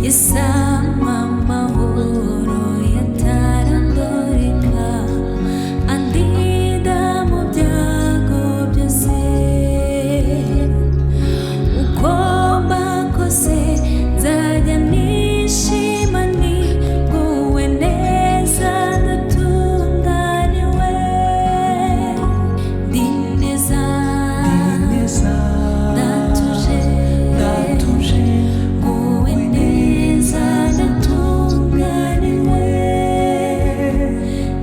Isama mahoro yatarandoreka andinda mu byago byose uko mbakoze nzajya nishima nguwe neza ndatunganiwe ndi neza ndatuje nguwe neza ndatunganiwe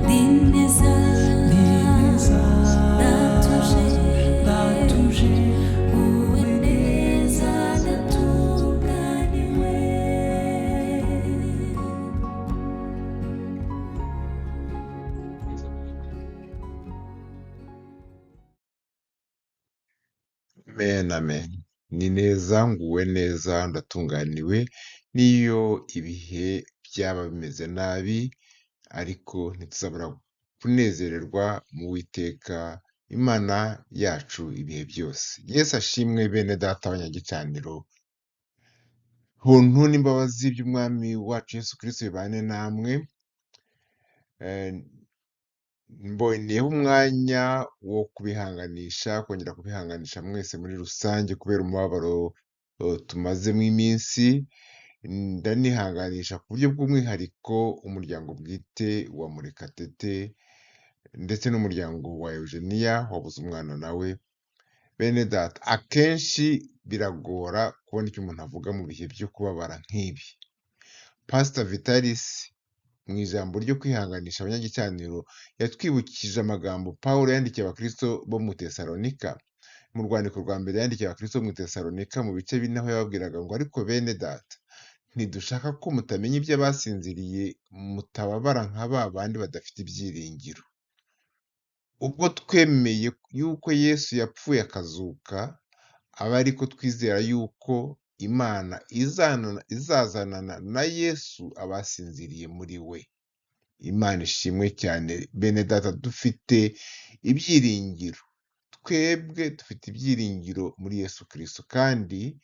ndi neza ndatuje nguwe neza ndatunganiwe. Amen, amen. Ni neza nguwe neza ndatunganiwe n'iyo ibihe byaba bimeze nabi ariko ntituzabura kunezererwa mu Uwiteka Imana yacu ibihe byose. Yesu ashimwe bene data abanyagicaniro. Ubuntu n'imbabazi by'Umwami wacu Yesu Kristo bibane namwe. Eh, Mboneyeho umwanya wo kubihanganisha, kongera kubihanganisha mwese muri rusange kubera umubabaro tumazemo iminsi. Ndanihanganisha ku buryo bw'umwihariko umuryango bwite wa Murekatete ndetse n'umuryango wa Eugenia wabuze umwana nawe. Bene data, akenshi biragora kubona icyo umuntu avuga mu bihe byo kubabara nk'ibi. Pastor Vitalis mu ijambo ryo kwihanganisha abanyagicaniro yatwibukije amagambo Pawulo yandikiye abakristo bo mu Tesalonika. Mu rwandiko rwa mbere yandikiye abakristo bo mu Tesalonika mu bice bine aho yababwiraga ngo ariko bene data ntidushaka ko mutamenya iby'abasinziriye mutababara nka ba bandi badafite ibyiringiro. Ubwo twemeye yuko Yesu yapfuye akazuka, aba ariko twizera yuko Imana izazanana na Yesu abasinziriye muri we. Imana ishimwe cyane bene data, dufite ibyiringiro. Twebwe dufite ibyiringiro muri Yesu Kristo, kandi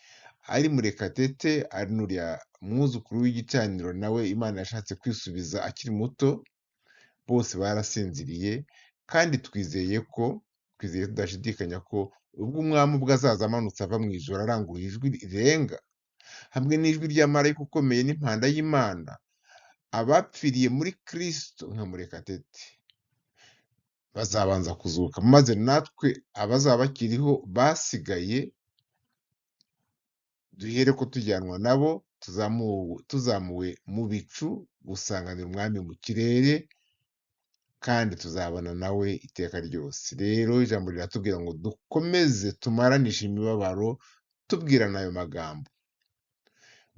ari Murekatete ari n'uriya mwuzukuru w'igicaniro nawe Imana yashatse kwisubiza akiri muto, bose barasinziriye kandi twizeye tudashidikanya ko ubwo umwami ubwo azaza amanutse ava mu ijoro aranguruye ijwi rirenga hamwe n'ijwi rya marayika ukomeye n'impanda y'Imana, abapfiriye muri Kristo nka Murekatete bazabanza kuzuka, maze natwe abazaba bakiriho basigaye duhere ko tujyanwa nabo tuzamuwe mu bicu gusanganira umwami mu kirere, kandi tuzabana nawe iteka ryose. Rero ijambo riratubwira ngo dukomeze tumaranishe imibabaro tubwirana ayo magambo.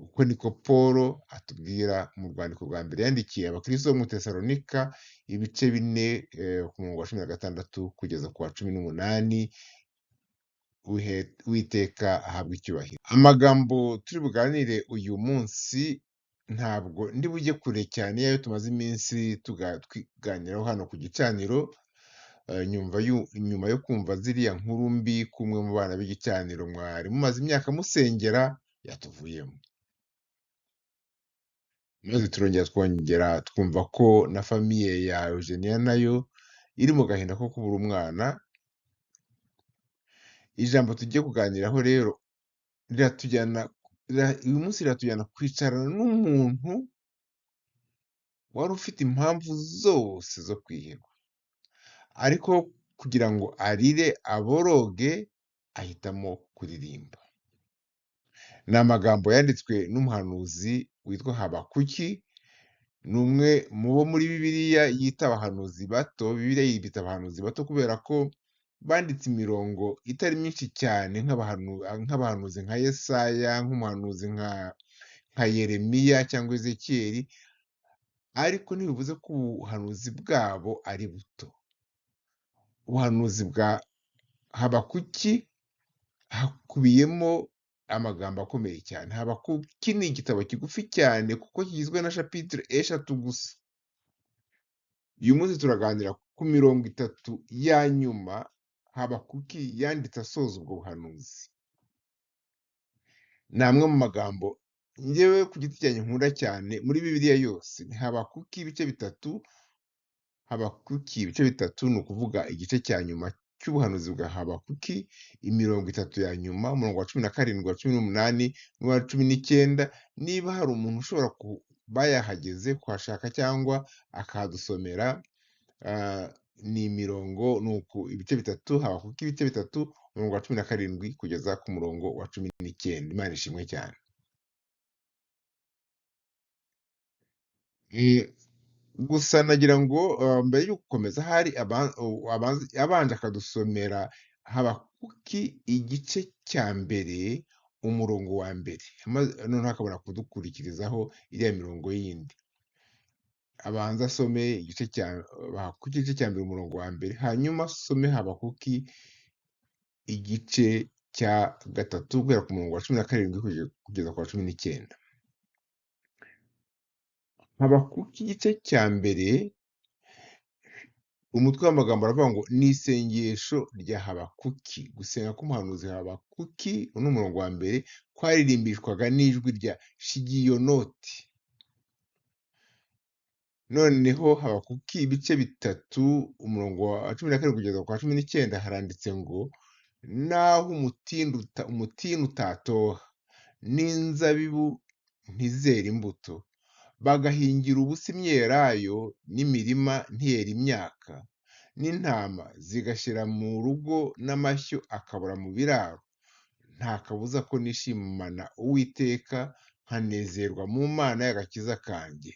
Uko niko Pawulo atubwira mu rwandiko rwa mbere yandikiye abakristo bo mu Tesalonika ibice bine ku murongo wa 16 kugeza ku wa 18. Uwiteka ahabwa icyubahiro. Amagambo turi buganire uyu munsi ntabwo ndi bujye kure cyane yayo tumaze iminsi tuganiraho hano ku gicaniro. Nyuma yo kumva ziriya nkuru mbi kumwe mu bana b'igicaniro mwari mumaze imyaka musengera yatuvuyemo, maze twongera twumva ko na famiye ya Eugenia nayo iri mu gahinda ko kubura umwana. Ijambo tugiye kuganiraho rero uyu munsi riratujyana kwicarana n'umuntu wari ufite impamvu zose zo kwiheba, ariko kugira ngo arire aboroge ahitamo kuririmba. Ni amagambo yanditswe n'umuhanuzi witwa Habakuki. Ni umwe mu bo muri Bibiliya yita abahanuzi bato. Bibiliya yibita abahanuzi bato kubera ko banditse imirongo itari myinshi cyane nk'abahanuzi nka Yesaya, nk'umuhanuzi nka Yeremiya cyangwa Ezekiyeli, ariko ntibivuze ko ubuhanuzi bwabo ari buto. Ubuhanuzi bwa Habakuki hakubiyemo amagambo akomeye cyane. Habakuki ni igitabo kigufi cyane kuko kigizwe na shapitire 3 gusa. Uyu munsi turaganira ku mirongo 3 ya nyuma Habakuki yanditse asoza ubwo buhanuzi. Ni amwe mu magambo njyewe ku giti cyanjye nkunda cyane muri Bibiliya yose ni Habakuki ibice bitatu. Habakuki ibice bitatu ni ukuvuga igice cya nyuma cy'ubuhanuzi bwa Habakuki, imirongo itatu ya nyuma, umurongo wa 17, wa 18 n'uwa 19. Niba hari umuntu ushobora kuba yahageze kuhashaka cyangwa akahadusomera, ni imirongo ibice bitatu, Habakuki ibice bitatu, umurongo wa 17 kugeza ku murongo wa 19. Imana ishimwe cyane. Gusa nagira ngo mbere yo gukomeza hari abanje akadusomera Habakuki igice cya mbere umurongo wa mbere, noneho akabona kudukurikirizaho iriya mirongo yindi. Abanza asome Habakuki igice cya mbere umurongo wa mbere, hanyuma asome Habakuki igice cya gatatu guhera ku murongo wa 17 kugeza ku wa 19. Habakuki igice cya mbere umutwe w'amagambo aravuga ngo ni isengesho rya Habakuki. Gusenga k'umuhanuzi Habakuki, uno umurongo wa mbere, kwaririmbishwaga n'ijwi rya Shigiyonoti. Noneho Habakuki ibice bitatu umurongo wa 17 kugeza ku wa 19 haranditse ngo naho umutini utatoha n'inzabibu ntizera imbuto, bagahingira ubusa imyelayo n'imirima ntiyera imyaka, n'intama zigashyira mu rugo n'amashyo akabura mu biraro, nta kabuza ko nishimana Uwiteka nkanezerwa mu Mana y'agakiza kanjye.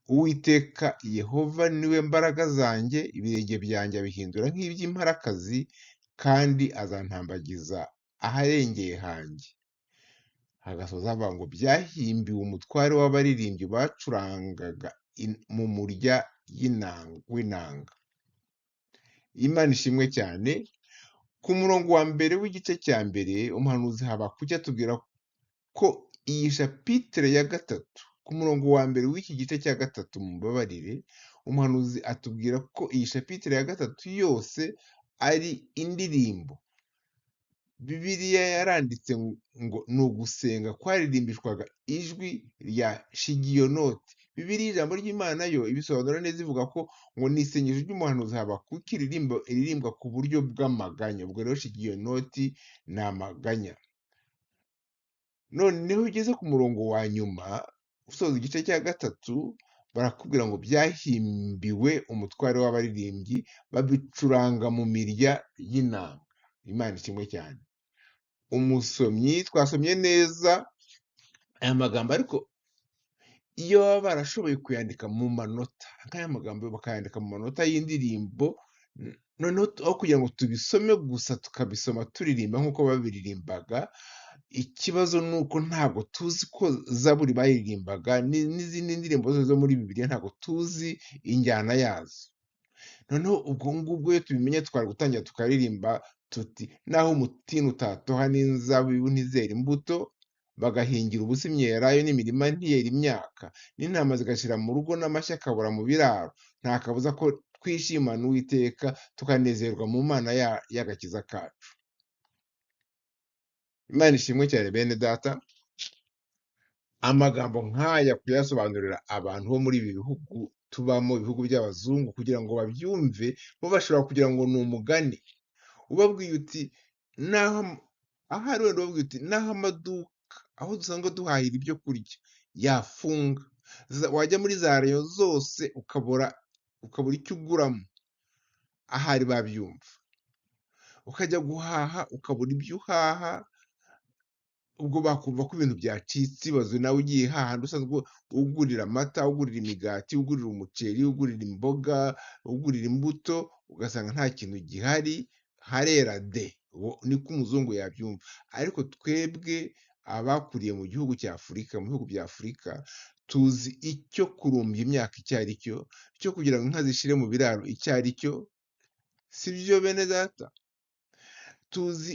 Uwiteka Yehova niwe mbaraga zanjye, ibirenge byanjye abihindura nk'iby'imparakazi, kandi azantambagiza aharengeye hanjye. Hagasoza havuga ngo byahimbiwe umutware w'abaririmbyi bacurangaga mu murya w'inanga. Imana ishimwe cyane. Ku murongo wa mbere w'igice cya mbere umuhanuzi Habakuki atubwira ko iyi shapitire ya gatatu, ku murongo wa mbere w'iki gice cya gatatu, mumbabarire, umuhanuzi atubwira ko iyi shapitire ya gatatu yose ari indirimbo. Bibiliya yaranditse ngo ni ugusenga kwaririmbishwaga ijwi rya Shigiyonoti. Bibiliya ijambo ry'Imana yo ibisobanura neza ivuga ko ngo ni isengesho ry'umuhanuzi Habakuki iririmbwa ku buryo bw'amaganya. Ubwo rero Shigiyonoti ni amaganya. Noneho ugeze ku murongo wa nyuma usoza igice cya gatatu, barakubwira ngo byahimbiwe umutware w'abaririmbyi babicuranga mu mirya y'inanga. Imana ishimwe cyane. Umusomyi twasomye neza aya magambo, ariko iyo baba barashoboye kuyandika mu manota, nk'aya magambo bakayandika mu manota y'indirimbo, noneho aho kugira ngo tubisome gusa tukabisoma turirimba nk'uko babiririmbaga. Ikibazo ni uko ntabwo tuzi ko Zaburi bayiririmbaga n'izindi ndirimbo zose zo muri Bibiliya, ntabwo tuzi injyana yazo. Noneho ubwo ngubwo iyo tubimenye twari gutangira tukaririmba tuti naho umutini utatoha n'inzabibu ntizera imbuto, bagahingira ubusa imyelayo n'imirima ntiyera imyaka, n'intama zigashyira mu rugo n'amashyo akabura mu biraro, nta kabuza ko twishimana Uwiteka tukanezerwa mu Mana y'agakiza kacu. Imana ishimwe cyane bene data. Amagambo nk'aya kuyasobanurira abantu bo muri ibi bihugu tubamo, ibihugu by'abazungu, kugira ngo babyumve, bo bashobora kugira ngo ni umugani. Ubabwiye uti ahari wenda ubabwiye uti naho amaduka aho dusanzwe duhahira ibyo kurya yafunga, wajya muri za reyo zose ukabura icyo uguramo, ahari babyumva. Ukajya guhaha ukabura ibyo uhaha, ubwo bakumva ko ibintu byacitse. Ibaze nawe ugiye hahandi usanzwe ugurira amata, ugurira imigati, ugurira umuceri, ugurira imboga, ugurira imbuto, ugasanga nta kintu gihari, harera de. Niko umuzungu yabyumva. Ariko twebwe abakuriye mu gihugu cya Afurika, mu bihugu bya Afurika, tuzi icyo kurumbya imyaka icyo ari cyo, icyo kugira ngo inka zishire mu biraro icyo ari cyo, si byo bene data? Tuzi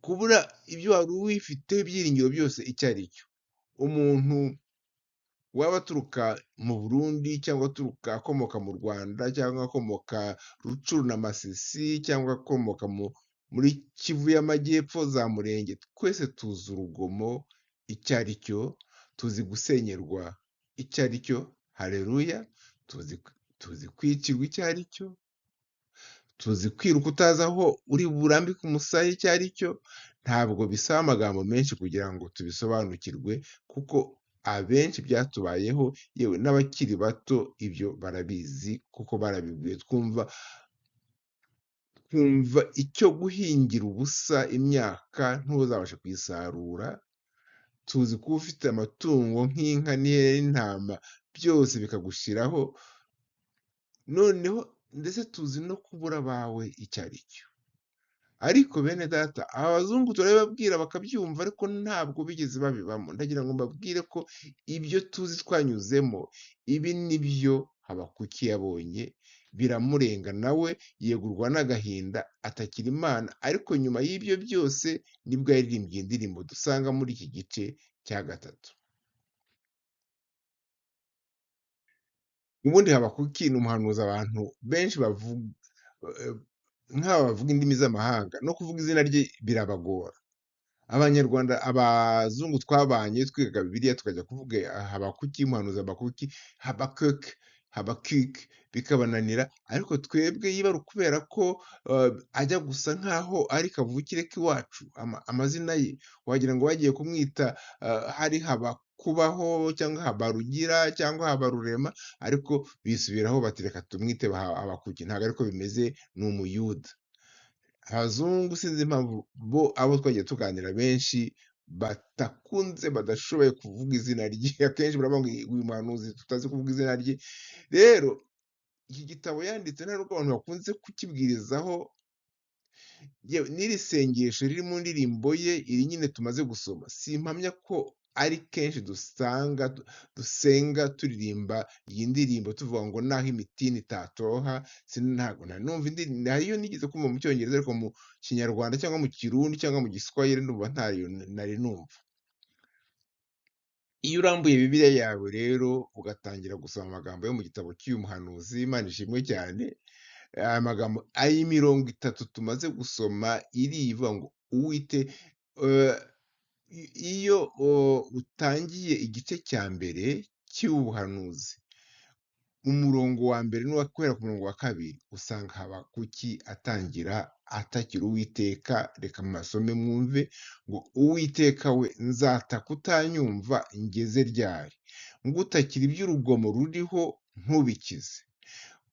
kubura ibyo wari wifiteho ibyiringiro byose icyo ari cyo. Umuntu waba aturuka mu Burundi cyangwa akomoka mu Rwanda cyangwa akomoka Rucuru na Masisi cyangwa akomoka muri Kivu y'Amajyepfo za Murenge, twese tuzi urugomo icyo ari cyo, tuzi gusenyerwa icyo ari cyo, haleluya, tuzi kwicirwa icyo ari cyo, tuzi kwiruka utazi aho uri burambike umusaya icyo ari cyo. Ntabwo bisaba amagambo menshi kugira ngo tubisobanukirwe, kuko abenshi byatubayeho, yewe n'abakiri bato ibyo barabizi kuko barabibwiwe. Twumva icyo guhingira ubusa imyaka ntuzabashe kuyisarura. Tuzi kuba ufite amatungo nk'inka n'ihene n'intama, byose bikagushiraho, noneho ndetse tuzi no kubura abawe icyo ari cyo. Ariko bene data, abazungu turabibabwira bakabyumva, ariko ntabwo bigeze babibamo. Ndagira ngo mbabwire ko ibyo tuzi twanyuzemo, ibi ni byo Habakuki yabonye, biramurenga, nawe yegurwa n'agahinda, atakira Imana. Ariko nyuma y'ibyo byose nibwo yaririmbye indirimbo dusanga muri iki gice cya 3. Ubundi Habakuki ni umuhanuzi abantu benshi nk'aba bavuga indimi z'amahanga, no kuvuga izina rye birabagora. Abanyarwanda, abazungu twabanye twigaga Bibiliya tukajya kuvuga Habakuki, umuhanuzi Habakuki, Habakuk, bikabananira. Ariko twebwe yiba ari ukubera ko ajya gusa nk'aho ari kavukire k'iwacu, amazina ye wagira ngo bagiye kumwita hari Habakubaho cyangwa Habarugira cyangwa Habarurema, ariko bisubiraho bati reka tumwite Habakuki. Ntabwo ariko bimeze, ni umuyuda. Abazungu sinzi impamvu bo abo twagiye tuganira benshi badashoboye kuvuga izina rye. Akenshi baravuga ngo uyu muhanuzi tutazi kuvuga izina rye. Rero iki gitabo yanditse ntabwo abantu bakunze kukibwirizaho. N'iri sengesho riri mu ndirimbo ye, iri nyine tumaze gusoma, simpamya ko ari kenshi dusenga turirimba iyi ndirimbo tuvuga ngo naho imitini itatoha. Ntabwo numva hariyo nigeze kumva mu cyongereza, ariko mu kinyarwanda cyangwa mu kirundi cyangwa mu giswahili ndumva ntayo nari numva. Iyo urambuye Bibiliya yawe rero ugatangira gusoma amagambo yo mu gitabo cy'uyu muhanuzi, Imana ishimwe cyane, aya magambo ay'imirongo 3 tumaze gusoma irivuga ngo iyo utangiye igice cya mbere cy'ubuhanuzi, umurongo wa mbere guhera ku murongo wa 2 usanga Habakuki atangira atakira Uwiteka. Reka masome mwumve ngo Uwiteka we, nzataka utanyumva ngeze ryari? Ngutakira iby'urugomo ruriho ntubikize?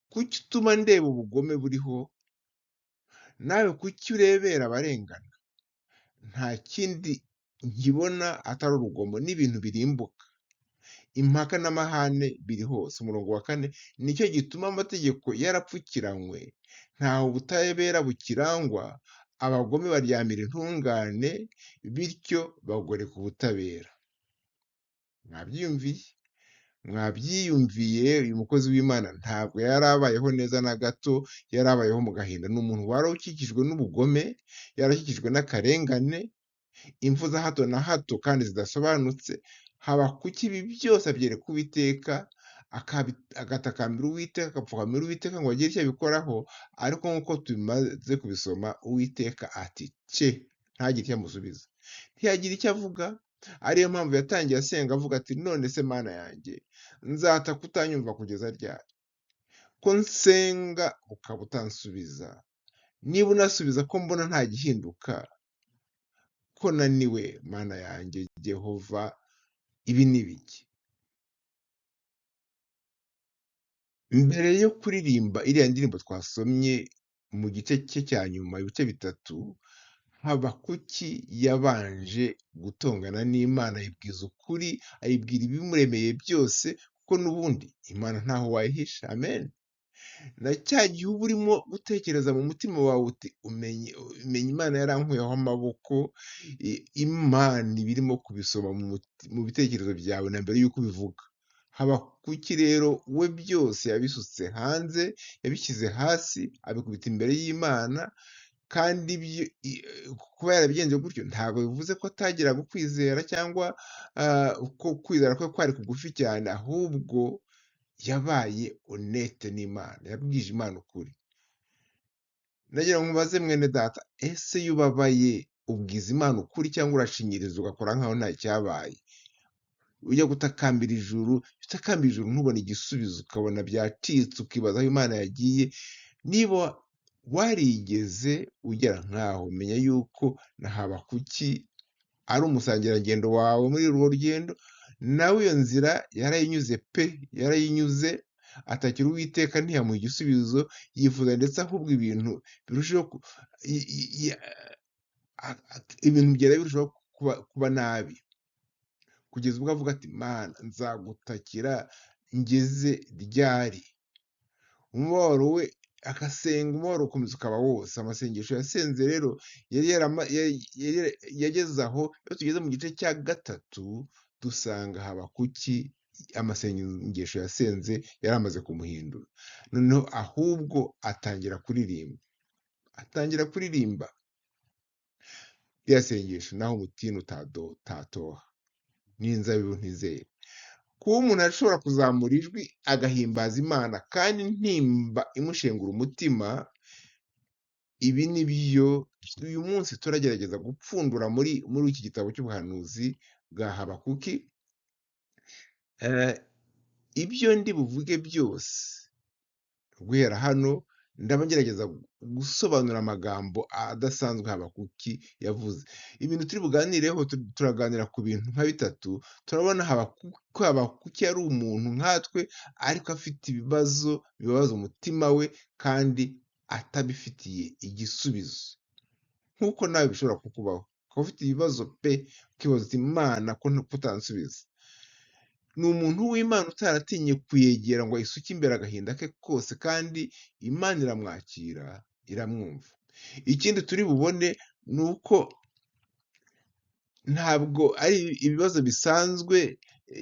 Kuki utuma ndeba ubugome buriho? Nawe kuki urebera abarengana? Nta kindi nkibona atari urugomo n'ibintu birimbuka, impaka n'amahane biri hose. Umurongo wa 4, nicyo gituma amategeko yarapfukiranywe, ntaho ubutabera bukirangwa. Abagome baryamira intungane, bityo bagoreka ubutabera. Mwabyiyumviye, uyu mukozi w'Imana ntabwo yari abayeho neza na gato, yari abayeho mu gahinda. Ni umuntu wari ukikijwe n'ubugome, yarakikijwe n'akarengane, impfu za hato na hato kandi zidasobanutse. Habakuki ibi byose abyereka Uwiteka, agatakambira Uwiteka, agapfukamira Uwiteka ngo agire icyo abikoraho. Ariko nk'uko tumaze kubisoma, Uwiteka ati ce, ntagire icyo amusubiza, ntiyagira icyo avuga. Ariyo mpamvu yatangiye asenga avuga ati none se Mana yanjye, nzataka utanyumva kugeza ryari? Ko nsenga ukaba utansubiza, niba unasubiza ko mbona nta gihinduka, ko naniwe Mana yanjye Jehova, ibi ni biki? Mbere yo kuririmba iriya ndirimbo twasomye mu gice cye cya nyuma, ibice 3, Habakuki yabanje gutongana n'Imana, ayibwiza ukuri, ayibwira ibimuremeye byose, kuko n'ubundi Imana ntaho wayihisha. Amen. Na cya gihe uba urimo gutekereza mu mutima wawe uti umenye Imana yarankuyeho amaboko, Imana iba irimo kubisoma mu bitekerezo byawe na mbere y'uko ubivuga. Habakuki rero we byose yabisutse hanze, yabishyize hasi, abikubita imbere y'Imana. Kandi kuba yarabigenje gutyo ntabwo bivuze ko atagiraga ukwizera cyangwa ko kwizera kwe kwari kugufi cyane, ahubwo yabaye honete n'Imana, yabwije Imana ukuri. Nagira ngo mubaze mwene data, ese iyo ubabaye ubwiza Imana ukuri cyangwa urashinyiriza ugakora nkaho nta cyabaye. Ujya gutakambira ijuru, utakambira ijuru ntubone igisubizo, ukabona byacitse, ukibaza aho Imana yagiye. Niba warigeze ugera nkaho, menya yuko na Habakuki ari umusangirangendo wawe muri urwo rugendo, nawe iyo nzira yarayinyuze pe, yarayinyuze, atakira Uwiteka ntiyamuha igisubizo, yifuza ndetse ahubwo ibintu birushaho ibintu byari birushaho kuba nabi, kugeza ubwo avuga ati Mana nzagutakira ngeze ryari? Umubabaro we agasenga, umubabaro ukomeza ukaba wose. Amasengesho yasenze rero yageze aho, iyo tugeze mu gice cya gatatu dusanga Habakuki amasengesho yasenze yari amaze kumuhindura, noneho ahubwo atangira kuririmba rya sengesho, naho umutini utatoha n'inzabibu ntizere. Kuba umuntu ashobora kuzamura ijwi agahimbaza Imana kandi intimba imushengura umutima, ibi ni byo uyu munsi turagerageza gupfundura muri iki gitabo cy'ubuhanuzi bwa Habakuki. Ibyo ndi buvuge byose guhera hano, ndaba ngerageza gusobanura amagambo adasanzwe Habakuki yavuze. Ibintu turi buganireho, turaganira ku bintu nka bitatu. Turabona Habakuki yari umuntu nkatwe, ariko afite ibibazo bibabaza umutima we kandi atabifitiye igisubizo, nk'uko nawe bishobora kukubaho, ukaba ufite ibibazo pe, ukibaza uti Imana ko utansubiza. Ni umuntu w'Imana utaratinye kuyegera ngo ayisuke imbere agahinda ke kose, kandi Imana iramwakira, iramwumva. Ikindi turi bubone ni uko ntabwo ari ibibazo bisanzwe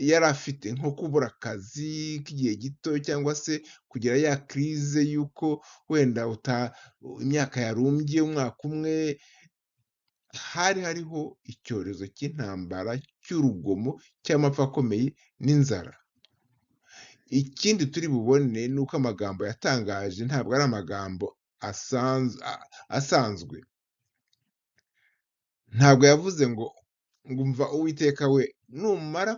yari afite, nko kubura akazi k'igihe gito, cyangwa se kugira ya crise y'uko wenda imyaka yarumbye umwaka umwe. Hari hariho icyorezo cy'intambara, cy'urugomo, cy'amapfa akomeye n'inzara. Ikindi turi bubone ni uko amagambo yatangaje ntabwo ari amagambo asanzwe. Ntabwo yavuze ngo umva Uwiteka we, numara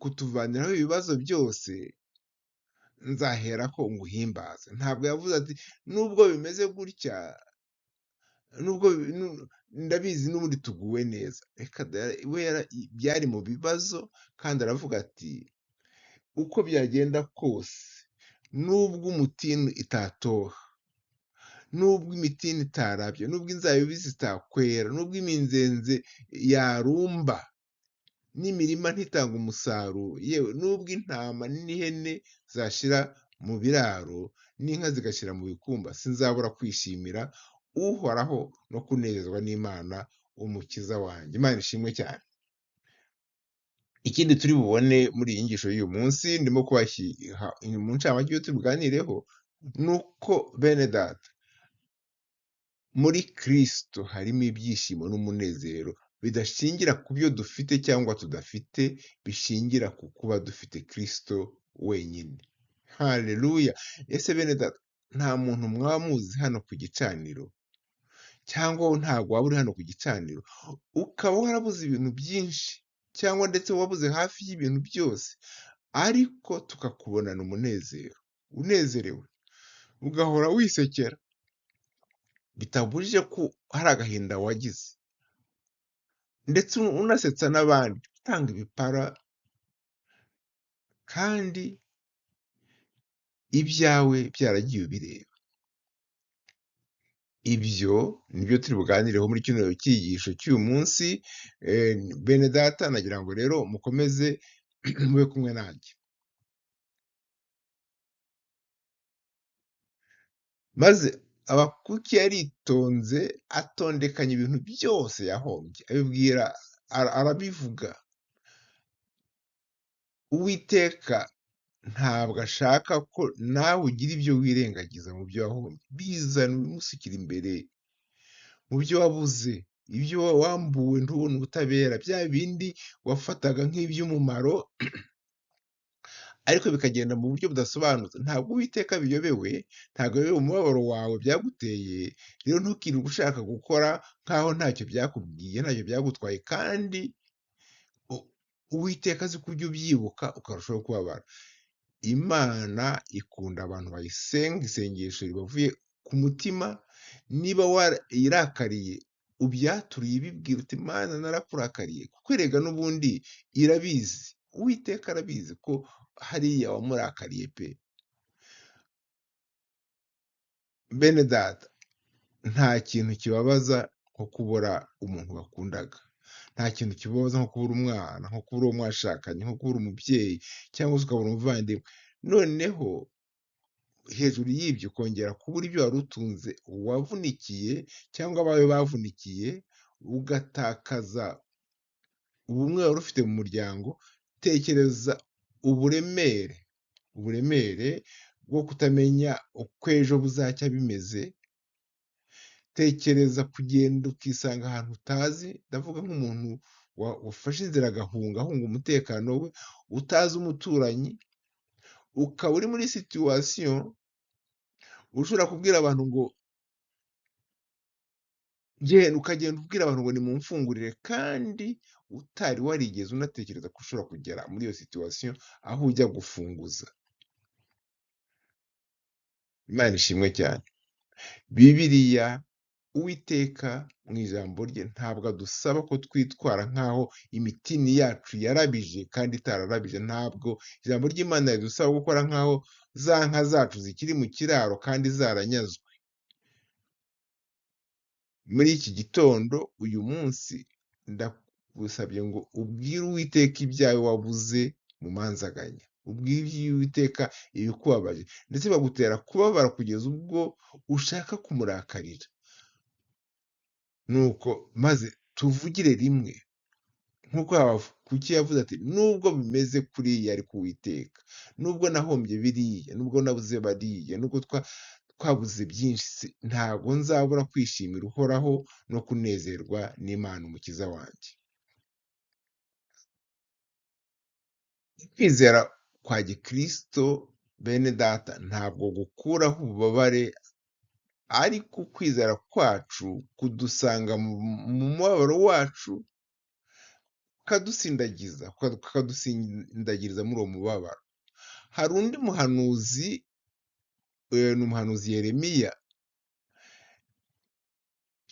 kutuvaniraho ibibazo byose nzaherako nguhimbaze. Ntabwo yavuze ati nubwo bimeze gutya, nubwo ndabizi n'ubundi tuguwe neza. Reka we byari mu bibazo, kandi aravuga ati uko byagenda kose, nubwo umutini itatoha, nubwo imitini itarabye, nubwo inzabibu zitakwera, nubwo iminzenze yarumba n'imirima ntitange umusaruro, yewe nubwo intama n'ihene zashira mu biraro n'inka zigashyira mu bikumba, sinzabura kwishimira Uhoraho no kunezezwa n'Imana umukiza wanjye. Imana ishimwe cyane. Ikindi turi bubone muri iyi nyigisho y'uyu munsi, ndimo kubashyira mu ncamake iyo turi buganireho, ni uko bene data, muri Kristo harimo ibyishimo n'umunezero bidashingira ku byo dufite cyangwa tudafite, bishingira ku kuba dufite Kristo wenyine. Haleluya! Ese bene data, nta muntu mwaba muzi hano ku gicaniro, cyangwa ntabwo waba uri hano ku gicaniro ukaba warabuze ibintu byinshi, cyangwa ndetse wabuze hafi y'ibintu byose, ariko tukakubonana umunezero, unezerewe, ugahora wisekera, bitabujije ko hari agahinda wagize, ndetse unasetsa n'abandi, utanga ibipara, kandi ibyawe byaragiye ubireba. Ibyo nibyo turi buganireho muri kino cyigisho cy'uyu munsi. Bene data, nagira ngo rero mukomeze mube kumwe nanjye. Maze Habakuki yaritonze, atondekanya ibintu byose yahombye, abibwira, arabivuga. Uwiteka ntabwo ashaka ko nawe ugira ibyo wirengagiza mu byo wahombye. Bizana ubimusukira imbere, mu byo wabuze, ibyo wambuwe ntubone ubutabera, bya bindi wafataga nk'iby'umumaro, ariko bikagenda mu buryo budasobanutse. Ntabwo Uwiteka biyobewe, ntabwo ayobewe umubabaro wawe byaguteye, rero ntukirirwe ushaka gukora nk'aho ntacyo byakubwiye, ntacyo byagutwaye, kandi u Uwiteka azi ko ujya ubyibuka ukarushaho kubabara. Imana ikunda abantu bayisenga isengesho ribavuye ku mutima, niba warayirakariye ubyaturiye ubibwira uti Mana narakurakariye, kuko erega n'ubundi irabizi, Uwiteka arabizi ko hariya wamurakariye pe. Bene data, nta kintu kibabaza nko kubura umuntu wakundaga. Nta kintu kibabaza nko kubura umwana, nko kubura uwo mwashakanye, nko kubura umubyeyi cyangwa se ukabura umuvandimwe. Noneho hejuru y'ibyo ukongera kubura ibyo wari utunze wavunikiye cyangwa abawe bavunikiye, ugatakaza ubumwe wari ufite mu muryango. Tekereza uburemere bwo kutamenya uko ejo buzacya bimeze. Tekereza kugenda ukisanga ahantu utazi, ndavuga nk'umuntu wafashe inzira agahunga, ahunga umutekano we, utazi umuturanyi, ukaba uri muri situation ushobora kubwira abantu ngo ukagenda ubwira abantu ngo nimumfungurire, kandi utari warigeze unatekereza ko ushobora kugera muri iyo situation aho ujya gufunguza. Imana ishimwe cyane. Bibiliya, Uwiteka mu ijambo rye ntabwo adusaba ko twitwara nk'aho imitini yacu yarabije kandi itararabije. Ntabwo ijambo ry'Imana ridusaba gukora nk'aho za nka zacu zikiri mu kiraro kandi zaranyazwe. Muri iki gitondo, uyu munsi, ndagusabye ngo ubwire Uwiteka ibyawe wabuze mu manzaganya. Ubwire Uwiteka ibikubabaje, ndetse bagutera kubabara kugeza ubwo ushaka kumurakarira. Nuko maze tuvugire rimwe, nk'uko Habakuki yavuze ati nubwo bimeze kuriya ariko Uwiteka, nubwo nahombye biriya, nubwo nabuze bariya, nubwo twabuze byinshi, ntabwo nzabura kwishimira Uhoraho no kunezerwa n'Imana umukiza wanjye. Kwizera kwa gikristo, bene data, ntabwo gukuraho ububabare, ariko ukwizera kwacu kudusanga mu mubabaro wacu, kakadusindagiriza muri uwo mubabaro. Hari undi muhanuzi, ni umuhanuzi Yeremiya,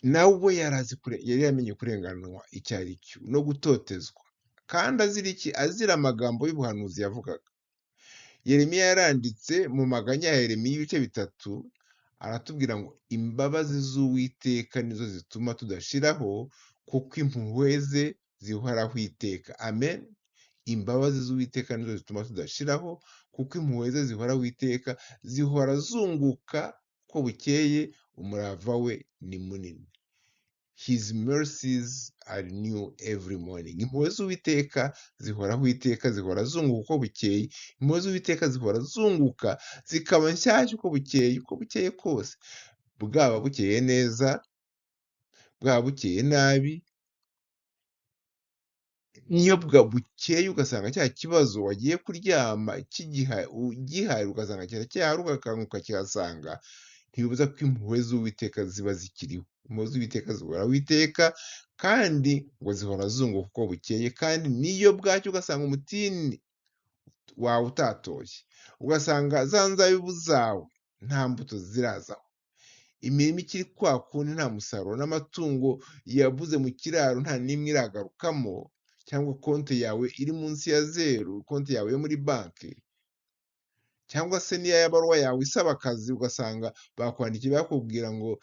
nawe yari yamenye kurenganwa icyo ari cyo no gutotezwa, kandi azira iki? Azira amagambo y'ubuhanuzi yavugaga. Yeremiya yaranditse mu maganya ya Yeremiya ibice 3, aratubwira ngo imbabazi z'Uwiteka nizo zituma tudashiraho, kuko impuhwe ze zihoraho iteka. Amen. Imbabazi z'Uwiteka nizo zituma tudashiraho, kuko impuhwe ze zihoraho iteka, zihora zunguka uko bukeye, umurava we ni munini. His mercies are new every morning. Impuhwe z'Uwiteka zihoraho iteka, zihora zunguka uko bukeye. Impuhwe z'Uwiteka zihora zunguka, zikaba nshyashya uko bukeye kose. Bwaba bukeye neza, bwaba bukeye nabi. Niyo bukeye ugasanga cya kibazo wagiye kuryama ugihari, ugasanga kiracyahari, ugakanguka kihasanga, ntibibuza ko impuhwe z'Uwiteka ziba zikiriho. Impuhwe z'Uwiteka zihoraho iteka, kandi ngo zihora zunguka uko bukeye, kandi niyo bwacyo ugasanga umutini wawe utatoshye, ugasanga za nzabibu zawe nta mbuto zirazaho, imirimo ikiri kwa kundi nta musaruro, n'amatungo yabuze mu kiraro nta n'imwe iragarukamo, cyangwa konti yawe iri munsi ya zeru, konti yawe yo muri banki, cyangwa se niyo yabaruwa yawe isaba akazi, ugasanga bakwandikiye bakubwira ngo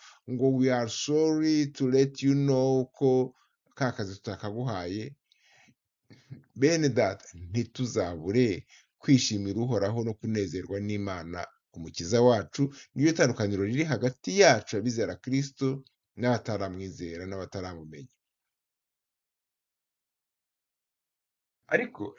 we are sorry to let you know ko ka kazi tutakaguhaye. Bene data, ntituzabure kwishimira Uhoraho no kunezerwa n'Imana umukiza wacu. Niyo tandukaniro riri hagati yacu abizera Kristo n'abataramwizera n'abataramumenya. Ariko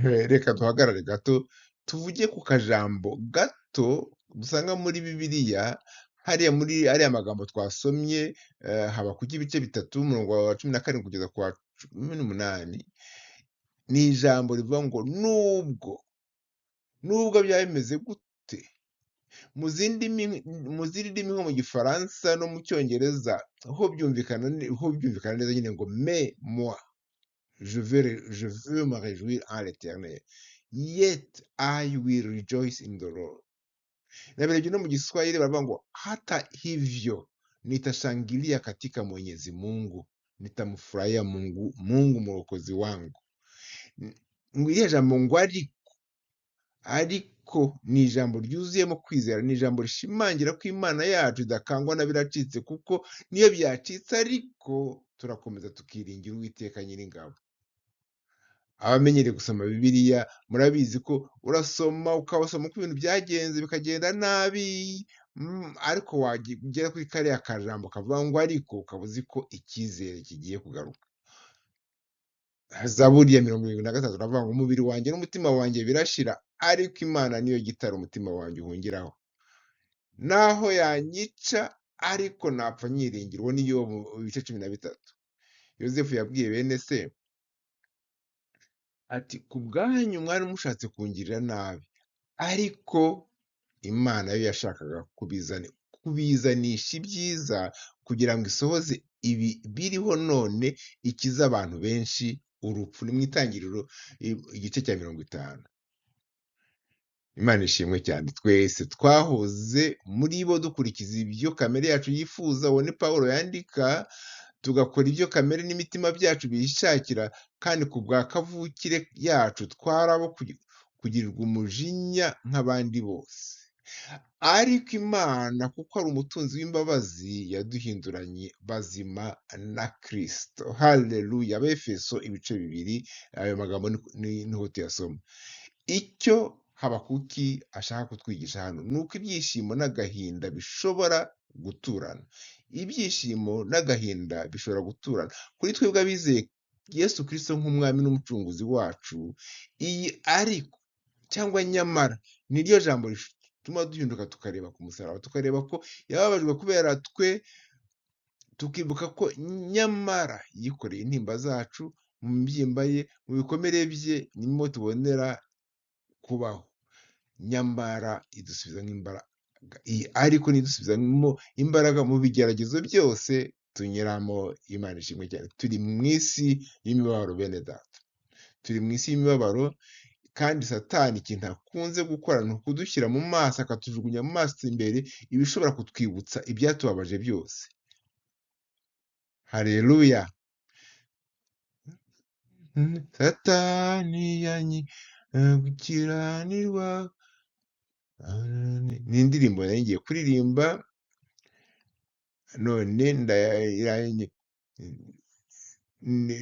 reka duhagarare gato, tuvuge ku kajambo gato dusanga muri Bibiliya, hariya muri ariya magambo twasomye, Habakuki ibice 3 umurongo wa 17 kugeza ku wa 18. Ni ijambo rivuga ngo nubwo nubwo byaba bimeze gute, mu zindi ndimi nko mu gifaransa no mu cyongereza ho byumvikana neza nyine ngo mais moi je veux me réjouir en l'éternel, yet I will rejoice in the Lord. Na vile no mu Kiswahili baravuga ngo hata hivyo nitashangilia katika Mwenyezi Mungu, nitamfurahia Mungu mwokozi wangu. Iriya jambo ngo ariko ni ijambo ryuzuyemo kwizera, ni ijambo rishimangira ko Imana yacu idakangwa na biracitse, kuko niyo byacitse ariko turakomeza tukiringira Uwiteka Nyiringabo. Abamenyereye gusoma Bibiliya murabizi ko urasoma ukabasoma ko ibintu byagenze bikagenda nabi, ariko wagera kuri kariya kajambo kavuga ngo ariko ukaba uzi ko icyizere kigiye kugaruka. Zaburi ya 73 uravuga ngo umubiri wanjye n'umutima wanjye birashira, ariko Imana niyo gitara umutima wanjye uhungiraho. Naho yanyica ariko napfa nyiringira. Uwo ni Yobu mu bice 13. Yozefu yabwiye bene se ati ku bwanyu mwari mushatse kungirira nabi, ariko Imana yo yashakaga kubizanisha ibyiza kugira ngo isohoze ibi biriho none, ikize abantu benshi urupfu. Ni mu Itangiriro igice cya 50. Imana ishimwe cyane. Twese twahoze muri bo dukurikiza ibyo kamere yacu yifuza. Uwo ni Pawulo yandika, tugakora ibyo kamere n'imitima byacu bishakira, kandi ku bwa kavukire yacu twarabo kugirirwa umujinya nk'abandi bose. Ariko Imana kuko ari umutunzi w'imbabazi yaduhinduranye bazima na Kristo. Haleluya. Abefeso ibice 2, ayo magambo niho tuyasoma. Icyo Habakuki ashaka kutwigisha hano ni uko ibyishimo n'agahinda bishobora guturana. Ibyishimo n'agahinda bishobora guturana kuri twebwe abizeye Yesu Kristo nk'umwami n'umucunguzi wacu. Iyi ariko cyangwa nyamara ni ryo jambo rituma duhinduka tukareba ku musaraba, tukareba ko yababajwe kubera twe, tukibuka ko nyamara yikoreye intimba zacu mu mbyimba ye, mu bikomere bye nimwo tubonera kubaho. Nyamara idusubizamo imbaraga. Iyi ariko nidusubizamo imbaraga mu bigeragezo byose tunyuramo. Imana ishimwe cyane. Turi mu isi y'imibabaro bene data, turi mu isi y'imibabaro, kandi Satani ikintu akunze gukora ni ukudushyira mu maso, akatujugunya mu maso imbere ibishobora kutwibutsa ibyatubabaje byose. Haleluya. Satani gukiranirwa ni indirimbo nari ngiye kuririmba none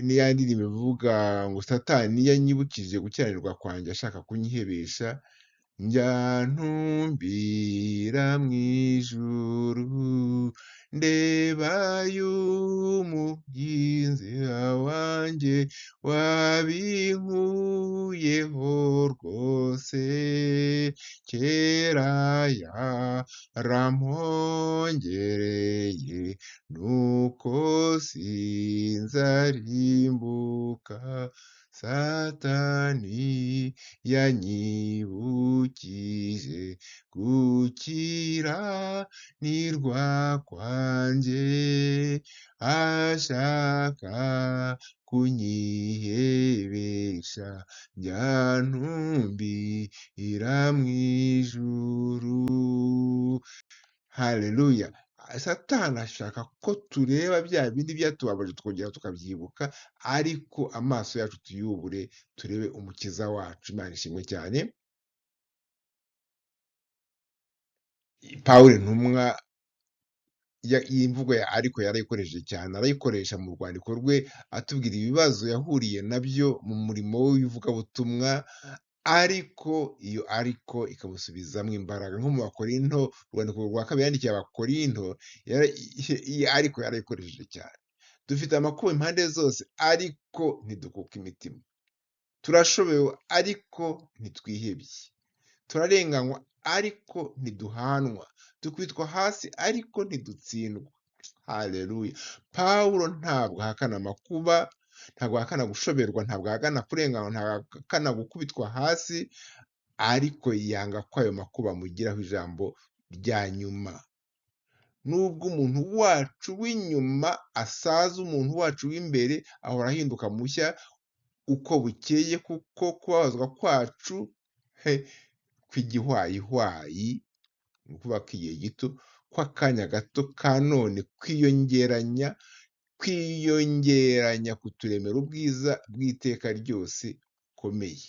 ni ya ndirimbo ivuga ngo Satani yanyibukije gukiranirwa kwanjye ashaka kunyihebesha, njya ntumbira mu ijuru ndebayo umuginzi wanjye wabinkuyeho rwose, kera yarampongereye nuko sinzarimbuka. Satani yanyibukije gukiranirwa kwanjye ashaka kunyihebesha, njya ntumbira mu ijuru. Haleluya. Satani ashaka ko tureba bya bindi byatubabaje tukongera tukabyibuka, ariko amaso yacu tuyubure turebe umukiza wacu. Imana ishimwe cyane. Pawulo intumwa iyi mvugo ariko yarayikoresheje cyane, arayikoresha mu rwandiko rwe atubwira ibibazo yahuriye nabyo mu murimo we w'ivugabutumwa, ariko iyo ariko ikamusubizamo imbaraga. Nko mu Bakorinto, urwandiko rwa kabiri yandikiye Abakorinto, iyi ariko yarayikoresheje cyane. Dufite amakuba impande zose, ariko ntidukuka imitima. Turashobewe, ariko ntitwihebye. Turarenganywa, ariko ntiduhanwa. Tukubitwa hasi, ariko ntidutsindwa. Haleluya. Pawulo ntabwo ahakana amakuba, ntabwo ahakana gushoberwa, ntabwo ahakana kurenganywa, ntabwo ahakana gukubitwa hasi, ariko yanga ko ayo makuba amugiraho ijambo rya nyuma. Nubwo umuntu wacu w'inyuma asaza, umuntu wacu w'imbere ahora ahinduka mushya uko bukeye, kuko kubabazwa kwacu kw'igihwayihwayi, ni ukuvuga kw'igihe gito, kw'akanya gato ka none kwiyongeranya kuturemera ubwiza bw'iteka ryose bukomeye.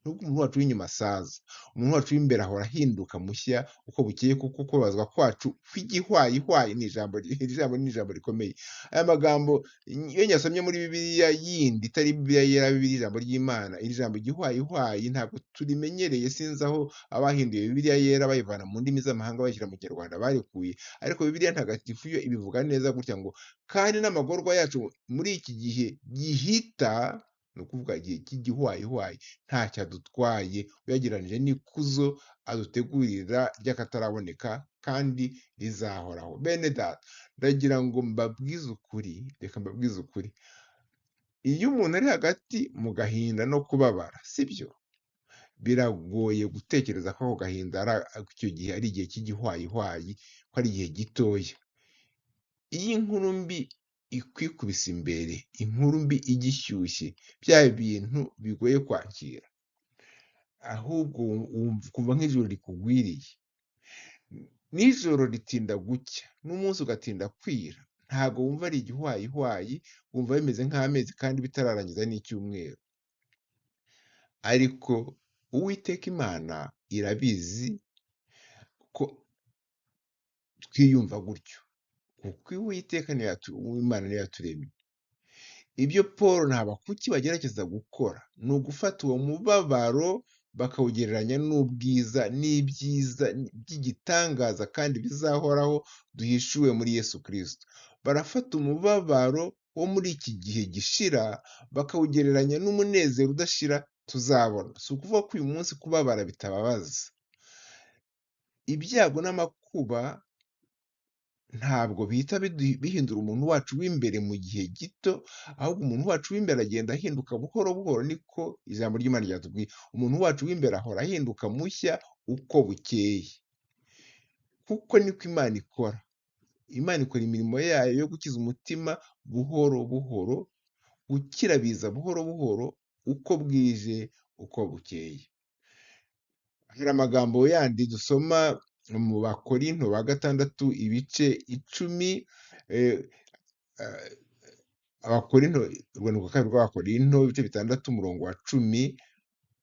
Nubwo umuntu wacu w'inyuma asaza, umuntu wacu w'imbere ahora ahinduka mushya uko bukeye, kuko kubabazwa kwacu kw'igihwayihwayi, iri jambo ni ijambo rikomeye. Aya magambo iyo nyasomye muri Bibiliya yindi itari Bibiliya yera, Bibiliya ijambo ry'Imana, iri jambo igihwayihwayi ntabwo turimenyereye. Sinzi aho abahinduye Bibiliya yera bayivana mu ndimi z'amahanga bayishyira mu Kinyarwanda barikuye, ariko Bibiliya ntagatifu yo ibivuga neza gutya ngo kandi n'amagorwa yacu muri iki gihe gihita, ni ukuvuga igihe cy'igihwayihwayi, ntacyo adutwaye uyagereranije n'ikuzo adutegurira ry'akataraboneka kandi rizahoraho. Bene data, ndagira ngo mbabwize ukuri, reka mbabwize ukuri, iyo umuntu ari hagati mu gahinda no kubabara, sibyo, biragoye gutekereza ko ako gahinda icyo gihe ari igihe cy'igihwayihwayi, ko ari igihe gitoya. Iyo inkuru mbi ikwikubise imbere, inkuru mbi igishyushye, bya bintu bigoye kwakira, ahubwo ukumva nk'ijoro rikugwiriye. Nijoro ritinda gucya n'umunsi ugatinda kwira, ntabwo wumva ari igihwayihwayi, wumva bimeze nk'amezi kandi bitararangiza n'icyumweru. Ariko Uwiteka Imana irabizi ko twiyumva gutyo, kuko Uwiteka Imana niyo yaturemye. Ibyo Paul na Habakuki bagerageza gukora ni ugufata uwo mubabaro bakawugereranya n'ubwiza n'ibyiza by'igitangaza kandi bizahoraho duhishuwe muri Yesu Kristo. Barafata umubabaro wo muri iki gihe gishira bakawugereranya n'umunezero udashira tuzabona. Si ukuvuga ko uyu munsi kubabara bitababaza. Ibyago n'amakuba ntabwo bihita bihindura umuntu wacu w'imbere mu gihe gito, ahubwo umuntu wacu w'imbere agenda ahinduka buhoro buhoro, niko ijambo ry'Imana ryatubwiye. Umuntu wacu w'imbere ahora ahinduka mushya uko bukeye, kuko niko Imana ikora. Imana ikora imirimo yayo yo gukiza umutima buhoro buhoro, gukira biza buhoro buhoro, uko bwije uko bukeye. Hari amagambo yandi dusoma mu Bakorinto ba gatandatu ibice 10, Abakorinto, urwandiko kabiri rw'Abakorinto ibice 6 umurongo wa 10,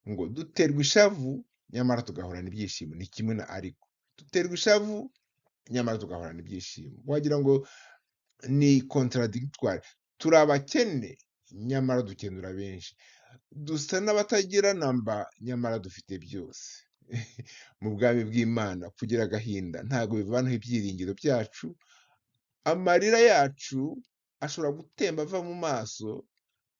ngo duterwa ishavu nyamara tugahorana ibyishimo. Ni kimwe na ariko, duterwa ishavu nyamara tugahorana ibyishimo. Wagira ngo ni contradictoire. Turi abakene nyamara dukenura benshi, dusa n'abatagira namba nyamara dufite byose. Mu bwami bw'Imana kugira agahinda ntabwo bivanaho ibyiringiro byacu. Amarira yacu ashobora gutemba ava mu maso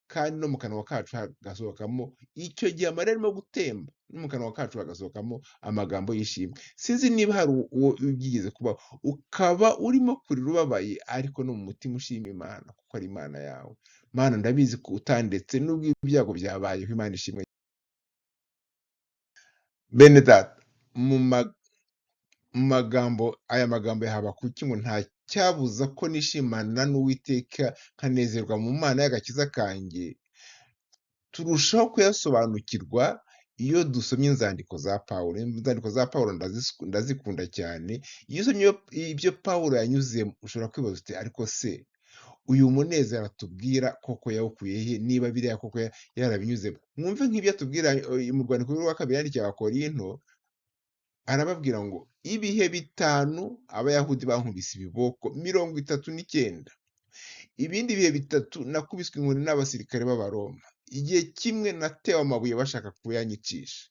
kandi no mu kanwa kacu hagasohokamo, icyo gihe amarira arimo gutemba no mu kanwa kacu hagasohokamo amagambo y'ishimwe. Sinzi niba hari uwo byigeze kubaho ukaba urimo kurira ubabaye, ariko no mu mutima ushima Imana kuko ari Imana yawe. Mana, ndabizi ko utandetse nubwo ibyago byabayeho. Imana ishimwe. Bene data, aya magambo ya Habakuki ngo nta cyabuza ko nishimana n'Uwiteka nkanezerwa mu Mana y'agakiza kanjye, turushaho kuyasobanukirwa iyo dusomye inzandiko za Pawulo. Inzandiko za Pawulo ndazikunda cyane. Iyo usomye ibyo Pawulo yanyuzemo ushobora kwibaza uti ariko se uyu munezero atubwira koko yawukuye he, niba biriya koko yarabinyuzemo? Mwumve nk'ibyo atubwira mu rwandiko rwa kabiri yandikiye Abakorinto. Arababwira ngo ibihe 5 Abayahudi bankubise ibiboko 39, ibindi bihe 3 nakubiswe inkoni n'abasirikare b'Abaroma, igihe kimwe natewe amabuye bashaka kuyanyicisha,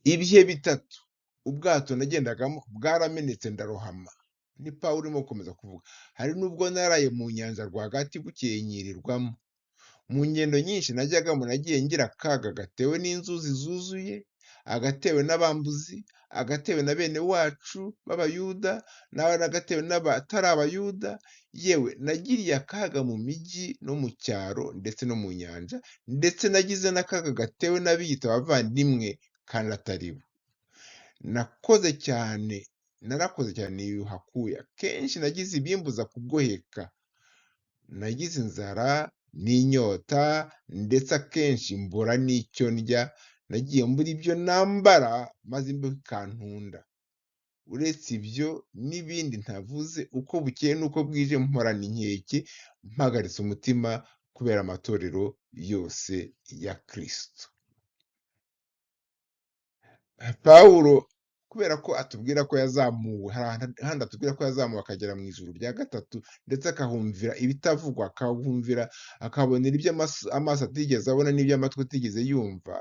ibihe 3 ubwato nagendagamo bwaramenetse ndarohama. Ni Pawulo urimo gukomeza kuvuga. Hari n'ubwo naraye mu nyanja rwagati bukeye nyirirwamo. Mu ngendo nyinshi najyagamo nagiye ngira akaga gatewe n'inzuzi zuzuye, agatewe n'abambuzi, agatewe na bene wacu b'Abayuda, n'agatewe n'abatari Abayuda, yewe nagiriye akaga mu mijyi no mu cyaro ndetse no mu nyanja, ndetse nagize n'akaga gatewe n'abiyita abavandimwe kandi atari bo. Narakoze cyane niyuha akuya, kenshi nagize ibimbuza kugoheka, nagize inzara n'inyota, ndetse akenshi mbura n'icyo ndya, nagiye mbura ibyo nambara maze imbeho ikantunda. Uretse ibyo n'ibindi ntavuze, uko bukeye n'uko bwije mporana inkeke, mpagaritse umutima kubera amatorero yose ya Kristo. Pawulo kubera ko atubwira ko yazamuwe, hari ahandi atubwira ko yazamuwe akagera mu ijuru rya gatatu, ndetse akahumvira ibitavugwa, akabonera ibyo amaso atigeze abona n'ibyo amatwi atigeze yumva.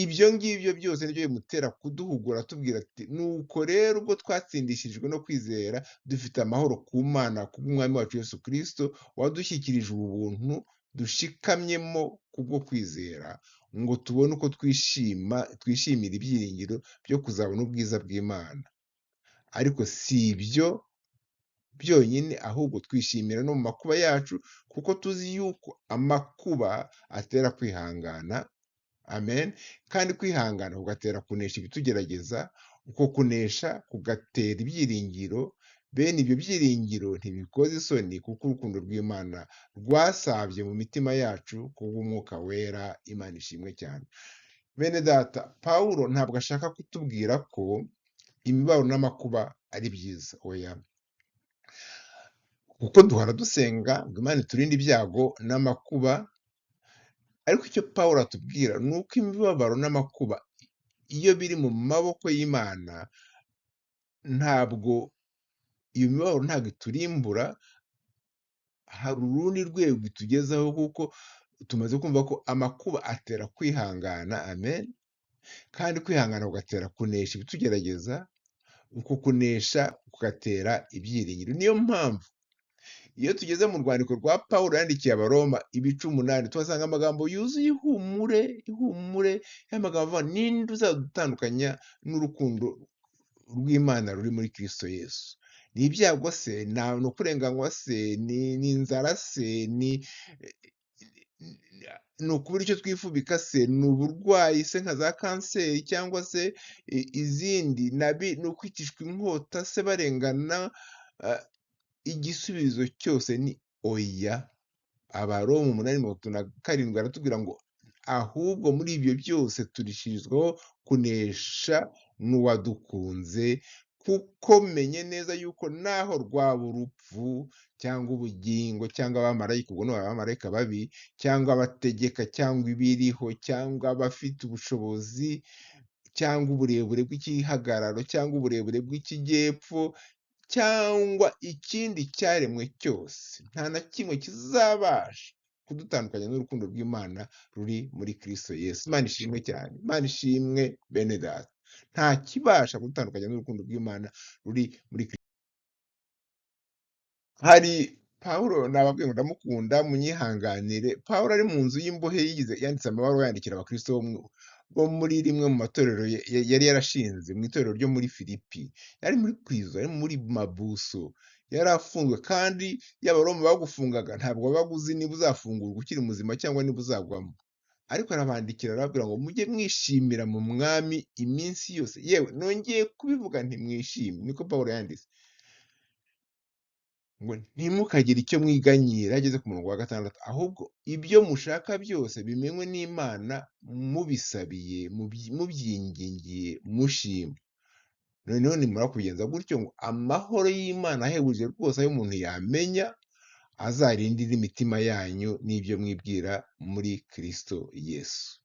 Ibyo ngibyo byose nibyo bimutera kuduhugura atubwira ati, nuko rero ubwo twatsindishijwe no kwizera, dufite amahoro ku Mana kubw'Umwami wacu Yesu Kristo, wadushyikirije ubu buntu dushikamyemo kubwo kwizera, ngo tubone uko twishimira ibyiringiro byo kuzabona ubwiza bw'Imana. Ariko si ibyo byonyine, ahubwo twishimira no mu makuba yacu, kuko tuzi yuko amakuba atera kwihangana. Amen. Kandi kwihangana kugatera kunesha ibitugerageza, uko kunesha kugatera ibyiringiro, bene ibyo byiringiro ntibikoza isoni, kuko urukundo rw'Imana rwasabye mu mitima yacu kubw'Umwuka Wera. Imana ishimwe cyane. Bene data, Pawulo ntabwo ashaka kutubwira ko imibabaro n'amakuba ari byiza, oya. Kuko duhora dusenga ngo Imana iturinde ibyago n'amakuba, ariko icyo Pawulo atubwira ni uko imibabaro n'amakuba iyo biri mu maboko y'Imana, iyo mibabaro ntabwo iturimbura, hari urundi rwego itugezaho, kuko tumaze kumva ko amakuba atera kwihangana. Amen. Kandi kwihangana kugatera kunesha ibitugerageza, uko kunesha kugatera ibyiringiro. Niyo mpamvu iyo tugeze mu rwandiko rwa Pawulo yandikiye Abaroma ibice 8, tuhasanga amagambo yuzuye ihumure, y'amagambo avuga ninde uzadutandukanya n'urukundo rw'Imana ruri muri Kristo Yesu? Ni ibyago se? Ni ukurenganywa se? Ni inzara se? Ni ukubura icyo twifubika se? Ni uburwayi se nka za kanseri cyangwa se izindi? Ni ukwicishwa inkota se barengana? Igisubizo cyose ni oya. Abaroma 8:37 baratubwira ngo ahubwo muri ibyo byose turishirizwaho kunesha n'uwadukunze, kuko menye neza yuko naho rwaba urupfu cyangwa ubugingo cyangwa abamarayika, ubwo ni abamarayika babi, cyangwa abategeka cyangwa ibiriho cyangwa abafite ubushobozi cyangwa uburebure bw'igihagararo cyangwa uburebure bw'ikijyepfo cyangwa ikindi cyaremwe cyose, nta na kimwe kizabasha kudutandukanya n'urukundo rw'Imana ruri muri Kristo Yesu. Imana ishimwe cyane. Imana ishimwe bene data. Nta kibasha kudutandukanya n'urukundo rw'Imana ruri muri Kristo. Hari Pawulo nababwiye ngo ndamukunda, munyihanganire. Pawulo ari mu nzu y'imbohe yanditse amabaruwa yandikira abakristo bo muri rimwe mu matorero yari yarashinze, mu itorero ryo muri Filipi. Yari muri prison, yari muri mabuso, yari afunzwe, kandi iyo Abaroma bagufungaga ntabwo wabaga uzi niba uzafungurwa ukiri muzima cyangwa niba uzagwamo. Ariko arabandikira arababwira ngo mujye mwishimira mu Mwami iminsi yose. Yewe nongeye kubivuga nti mwishime, niko Pawulo yanditse. Ngo ntimukagire icyo mwiganyira, ageze ku murongo wa 6, ahubwo ibyo mushaka byose bimenywe n'Imana, mubisabiye, mubyingingiye, mushima. Noneho nimara kubigenza gutyo, ngo amahoro y'Imana ahebuje rwose ayo umuntu yamenya, azarindira imitima yanyu n'ibyo mwibwira muri Kristo Yesu.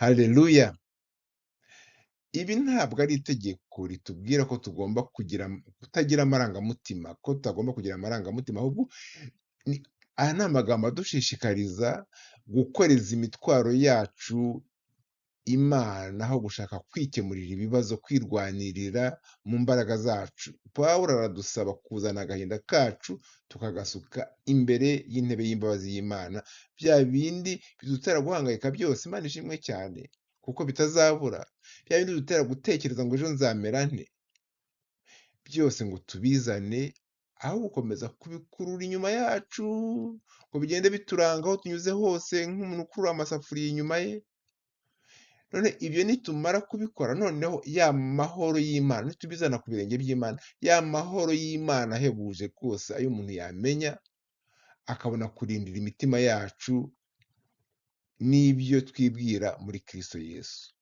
Haleluya. Ibi ntabwo ari itegeko ritubwira ko tugomba kutagira amarangamutima, ko tutagomba kugira amarangamutima, ahubwo aya ni amagambo adushishikariza gukoreza imitwaro yacu Imana, aho gushaka kwikemurira ibibazo, kwirwanirira mu mbaraga zacu. Pawulo aradusaba kuzana agahinda kacu tukagasuka imbere y'intebe y'imbabazi y'Imana, bya bindi bidutera guhangayika byose. Imana ishimwe cyane, kuko bitazabura. Bya bindi bidutera gutekereza ngo ejo nzamera nte, byose ngo tubizane aho gukomeza kubikurura inyuma yacu ngo bigende bituranga aho tunyuze hose nk'umuntu ukurura amasafuriya inyuma ye. None ibyo nitumara kubikora noneho ya mahoro y'Imana nitubizana ku birenge by'Imana, ya mahoro y'Imana ahebuje rwose ayo umuntu yamenya, akabona kurindira imitima yacu n'ibyo twibwira muri Kristo Yesu.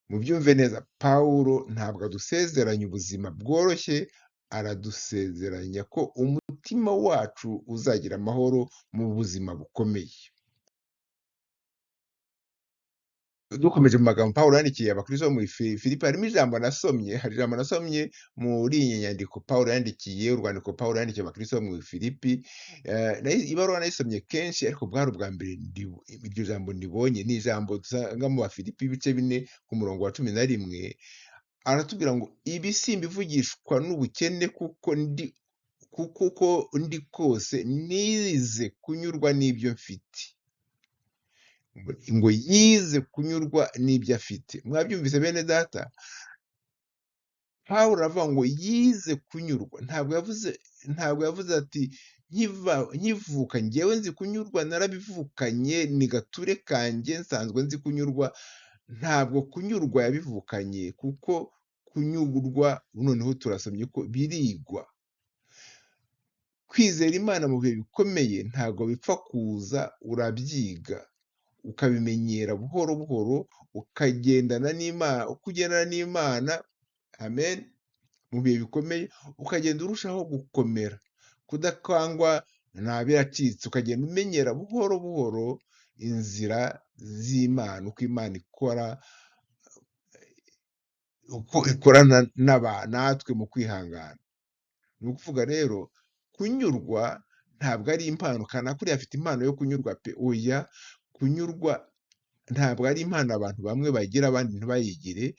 Mubyumve neza, Pawulo ntabwo adusezeranya ubuzima bworoshye, aradusezeranya ko umutima wacu uzagira amahoro mu buzima bukomeye. Dukomeje mu magambo Pawulo yandikiye abakristo bo muri Filipi, harimo ijambo nasomye, hari ijambo nasomye muri iyi nyandiko Pawulo yandikiye, urwandiko Pawulo yandikiye abakristo bo muri Filipi. Ibaruwa nayisomye kenshi, ariko bwari ubwa mbere iryo jambo ndibonye. Ni ijambo dusanga mu Bafilipi ibice 4 ku murongo wa 11. Aratubwira ngo ibi simbivugishwa n'ubukene kuko ndi kose nize kunyurwa n'ibyo mfite. Ngo yize kunyurwa n'ibyo afite. Mwabyumvise bene data? Pawulo aravuga ngo yize kunyurwa. Ntabwo yavuze ati nkivuka njyewe nzi kunyurwa, narabivukanye, ni gature kanjye, nsanzwe nzi kunyurwa. Ntabwo kunyurwa yabivukanye, kuko kunyurwa noneho turasomye ko birigwa. Kwizera Imana mu bihe bikomeye ntabwo bipfa kuza, urabyiga ukabimenyera buhoro buhoro, ukagendana n'Imana, uko ugendana n'Imana, amen, mu bihe bikomeye, ukagenda urushaho gukomera, kudakangwa na biracitse, ukagenda umenyera buhoro buhoro inzira z'Imana, uko Imana ikora, uko ikorana natwe mu kwihangana. Ni ukuvuga rero, kunyurwa ntabwo ari impano kanaka uriya afite impano yo kunyurwa pe, oya. Kunyurwa ntabwo ari impano abantu bamwe bagira abandi ntibayigire,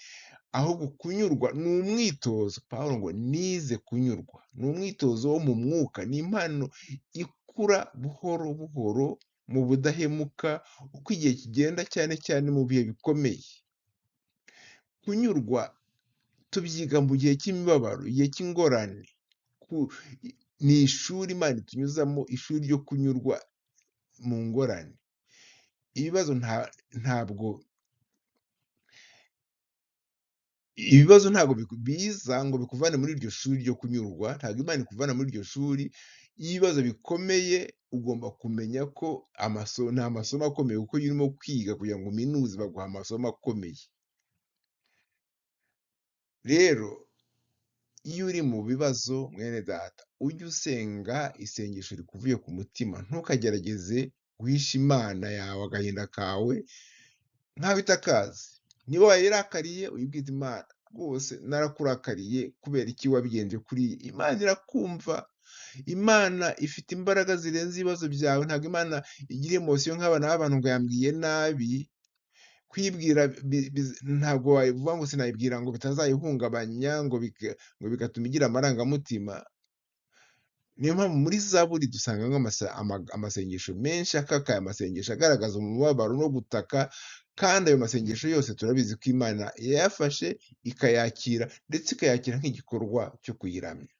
ahubwo kunyurwa ni umwitozo. Pawulo ngo nize kunyurwa, ni umwitozo wo mu mwuka, ni impano ikura buhoro buhoro mu budahemuka, uko igihe kigenda, cyane cyane mu bihe bikomeye. Kunyurwa tubyiga mu gihe cy'imibabaro, igihe cy'ingorane. Ni ishuri Imana itunyuzamo, ishuri ryo kunyurwa mu ngorane. Ibibazo ntabwo biza ngo bikuvane muri iryo shuri ryo kunyurwa, ntabwo Imana ikuvana muri iryo shuri. Iyo ibibazo bikomeye, ugomba kumenya ko ni amasomo akomeye, kuko iyo urimo kwiga kugira ngo uminuze baguha amasomo akomeye. Rero iyo uri mu bibazo mwene data, ujye usenga isengesho rikuvuye ku mutima, ntukagerageze guhisha Imana yawe agahinda kawe nkaho itakazi. Niba wayirakariye uyibwire Imana, rwose narakurakariye kubera iki wabigenje kuriya. Imana irakumva. Imana ifite imbaraga zirenze ibibazo byawe. Ntabwo Imana igira emosiyo nk'abana b'abantu ngo yambwiye nabi. Kwibwira ntabwo wavuga ngo sinayibwira ngo bitazayihungabanya, ngo bigatuma igira amarangamutima. Niyo mpamvu muri Zaburi dusangamo amasengesho menshi akakaye, amasengesho agaragaza umubabaro no gutaka, kandi ayo masengesho yose turabizi ko Imana yayafashe ikayakira, ndetse ikayakira nk'igikorwa cyo kuyiramya.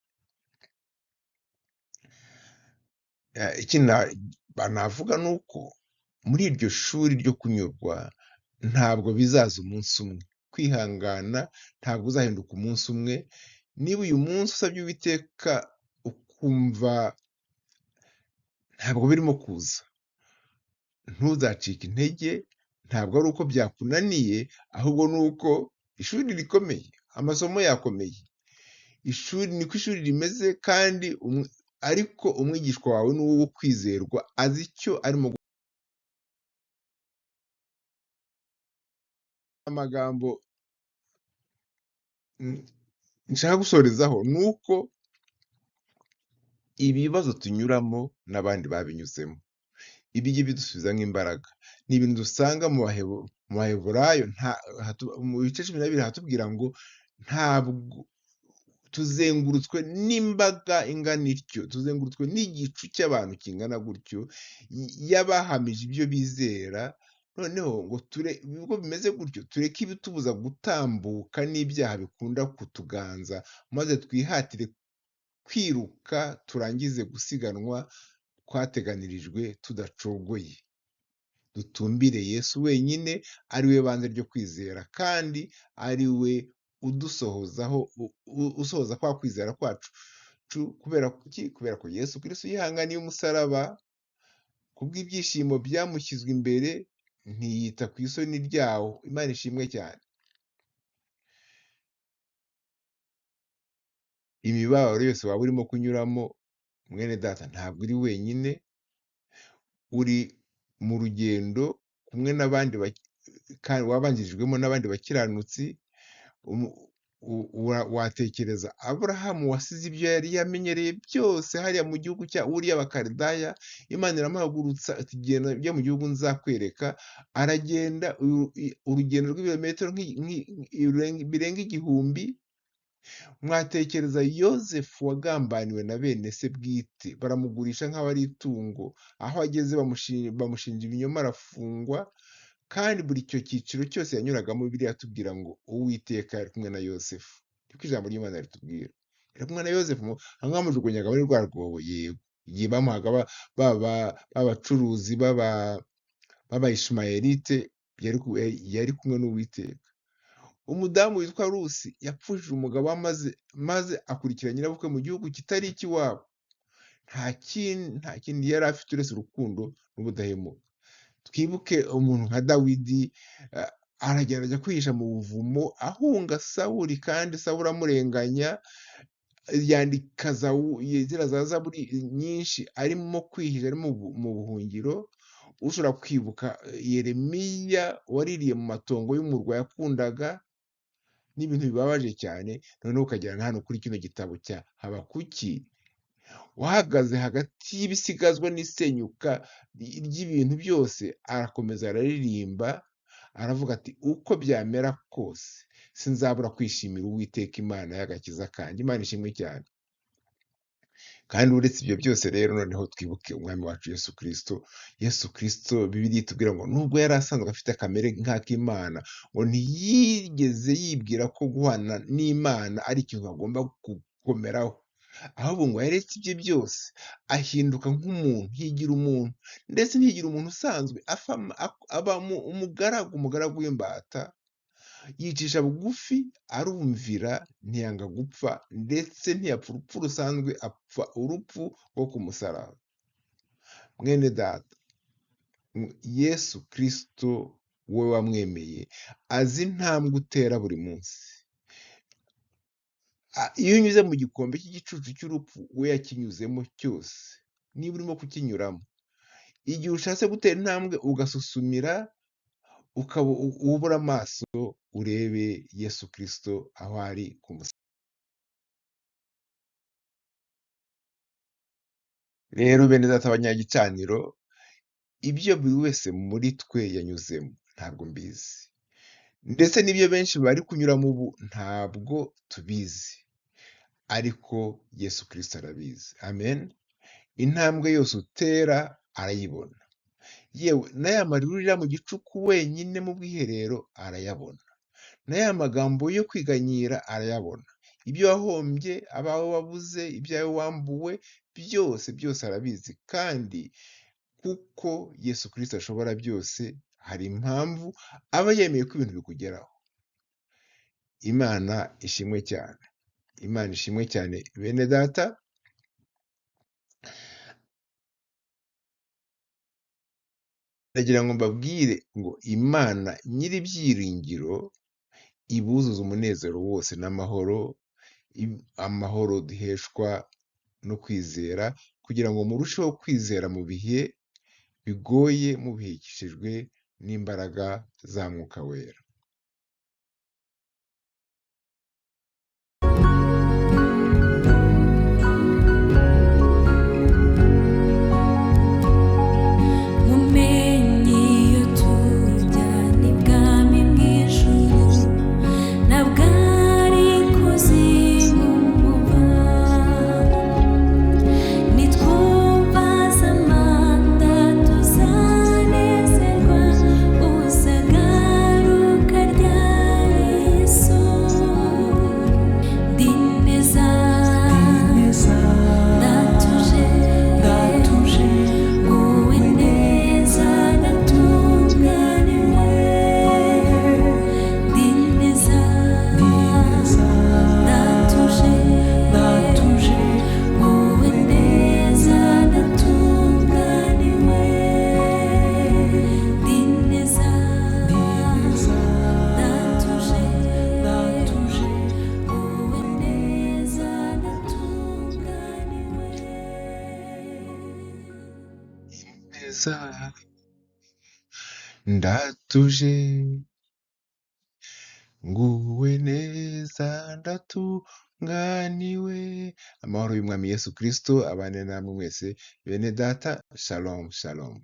Ikindi navuga ni uko muri iryo shuri ryo kunyurwa ntabwo bizaza umunsi umwe. Kwihangana ntabwo uzahinduka umunsi umwe. Niba uyu munsi usabye Uwiteka ukumva ntabwo birimo kuza, ntuzacike intege. Ntabwo ari uko byakunaniye, ahubwo ni uko ishuri rikomeye, amasomo yakomeye. Niko ishuri rimeze, kandi ariko umwigishwa wawe ni uwo kwizerwa, azi icyo arimo. Amagambo nshaka gusorezaho ni uko ibibazo tunyuramo n'abandi babinyuzemo. Ibi ngibi bidusubiza nk'imbaraga. Ni ibintu dusanga mu Baheburayo, mu bice 12 hatubwira ngo ntabwo tuzengurutswe n'imbaga ingana ityo, tuzengurutswe n'igicu cy'abantu kingana gutyo, y'abahamije ibyo bizera. Noneho ngo ubwo bimeze gutyo, tureke ibitubuza gutambuka n'ibyaha bikunda kutuganza, maze twihatire kwiruka turangize gusiganwa twateganirijwe tudacogoye. Dutumbire Yesu wenyine, ari we banze ryo kwizera, kandi ari we usohoza kwa kwizera kwacu. Kubera ko Yesu Kristo yihanganiye umusaraba, kubw'ibyishimo byamushyizwe imbere, ntiyita ku isoni ryawo. Imana ishimwe cyane. Imibabaro yose waba urimo kunyuramo, mwene data, ntabwo uri wenyine, uri mu rugendo kumwe n'abandi, kandi wabanjirijwemo n'abandi bakiranutsi. Watekereza Aburahamu wasize ibyo yari yamenyereye byose hariya mu gihugu cya Uriya Bakalidaya, Imana iramuhagurutsa ati genda ujye mu gihugu nzakwereka. Aragenda urugendo rw'ibirometero birenga 1000. Mwatekereza Yozefu wagambaniwe na bene se bwite, baramugurisha nk'aho ari itungo, aho ageze bamushinja ibinyoma, arafungwa. Kandi buri icyo cyiciro cyose yanyuragamo, Bibiliya yatubwira ngo Uwiteka yari kumwe na Yosefu. Niko ijambo ry'Imana ritubwira. Yari kumwe na Yosefu, bamujugunyaga muri rwa rwobo, yego, igihe bamuhaga b'abacuruzi b'Abayishimayelite, yari kumwe n'Uwiteka. Umudamu witwa Rusi yapfushije umugabo maze akurikira nyirabukwe mu gihugu kitari icy'iwabo. Nta kindi yari afite uretse urukundo n'ubudahemuka. Twibuke umuntu nka Dawidi, aragenda ajya kwihisha mu buvumo ahunga Sawuli, kandi Sawuli amurenganya. Yandika ziriya za Zaburi nyinshi arimo kwihisha, ari mu buhungiro. Ushobora kwibuka Yeremiya waririye mu matongo y'umurwa yakundaga. Ni ibintu bibabaje cyane. Noneho ukagera na hano kuri kino gitabo cya Habakuki, wahagaze hagati y'ibisigazwa n'isenyuka ry'ibintu byose, arakomeza araririmba, aravuga ati uko byamera kose sinzabura kwishimira Uwiteka Imana y'agakiza kanjye. Imana ishimwe cyane. Kandi uretse ibyo byose rero, noneho twibuke umwami wacu Yesu Kristo. Yesu Kristo, Bibiliya itubwira ngo nubwo yari asanzwe afite kamere nk'ak'Imana, ngo ntiyigeze yibwira ko guhana n'Imana ari ikintu agomba gukomeraho. Ahubwo ngo yaretse ibye byose, ahinduka nk'umuntu, yigira umuntu, ndetse ntiyigira umuntu usanzwe, aba umugaragu w'imbata, yicisha bugufi, arumvira, ntiyanga gupfa, ndetse ntiyapfa urupfu rusanzwe, apfa urupfu rwo ku musaraba. Mwene data, Yesu Kristo wowe wamwemeye, azi intambwe utera buri munsi. Iyo unyuze mu gikombe cy'igicucu cy'urupfu, we yakinyuzemo cyose. Niba urimo kukinyuramo, igihe ushatse gutera intambwe ugasusumira, ubura amaso, urebe Yesu Kristo aho ari ku musaraba. Rero bene data abanyagicaniro, ibyo buri wese muri twe yanyuzemo ntabwo mbizi, ndetse n'ibyo benshi bari kunyuramo ubu ntabwo tubizi, ariko Yesu Kristo arabizi. Amen. Intambwe yose utera arayibona. Yewe n'aya marira urira mu gicuku wenyine mu bwiherero arayabona. N'aya magambo yo kwiganyira arayabona. Ibyo wahombye, abawe wabuze, ibyawe wambuwe, byose arabizi. Kandi kuko Yesu Kristo ashobora byose, hari impamvu aba yemeye ko ibintu bikugeraho. Imana ishimwe cyane. Imana ishimwe cyane bene data. Ndagira ngo mbabwire ngo Imana nyir'ibyiringiro ibuzuza umunezero wose n'amahoro, amahoro duheshwa no kwizera, kugira ngo murusheho kwizera mu bihe bigoye, mubihekeshejwe n'imbaraga za Mwuka Wera. Tuzanezerwa, uzagaruka neza ndatuje nguwe neza ndatunganiwe. Amahoro y'umwami Yesu Kristo abane namwe mwese bene data. Shalom shalom.